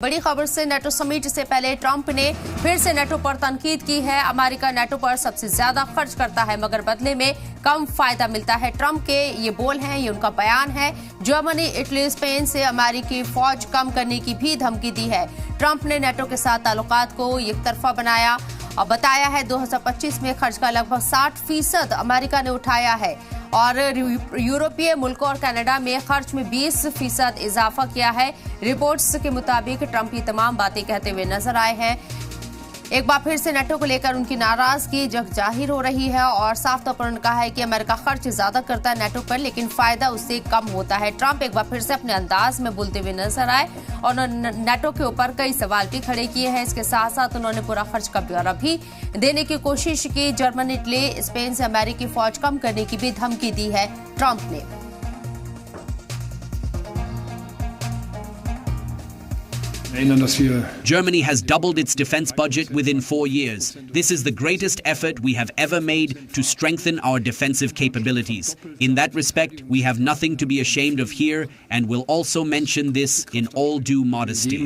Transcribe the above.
बड़ी खबर से नेटो समिट से पहले ट्रंप ने फिर से नेटो पर तनकीद की है। अमेरिका नेटो पर सबसे ज्यादा खर्च करता है मगर बदले में कम फायदा मिलता है। ट्रंप के ये बोल हैं, ये उनका बयान है। जर्मनी, इटली, स्पेन से अमेरिकी फौज कम करने की भी धमकी दी है। ट्रंप ने नेटो के साथ ताल्लुकात को एक तरफा बनाया और बताया है 2025 में खर्च का लगभग 60% अमेरिका ने उठाया है और यूरोपीय मुल्कों और कनाडा में खर्च में 20% इजाफा किया है। रिपोर्ट्स के मुताबिक ट्रंप ये तमाम बातें कहते हुए नजर आए हैं। एक बार फिर से नेटो को लेकर उनकी नाराजगी जग जाहिर हो रही है और साफ तौर पर उन्होंने कहा है कि अमेरिका खर्च ज्यादा करता है नेटो पर, लेकिन फायदा उससे कम होता है। ट्रंप एक बार फिर से अपने अंदाज में बोलते हुए नजर आए और उन्होंने नेटो के ऊपर कई सवाल भी खड़े किए हैं। इसके साथ साथ उन्होंने पूरा खर्च का ब्यौरा भी देने की कोशिश की। जर्मनी, इटली, स्पेन से अमेरिकी फौज कम करने की भी धमकी दी है ट्रंप ने। Germany has doubled its defense budget within 4 years. This is the greatest effort we have ever made to strengthen our defensive capabilities. In that respect, we have nothing to be ashamed of here and will also mention this in all due modesty.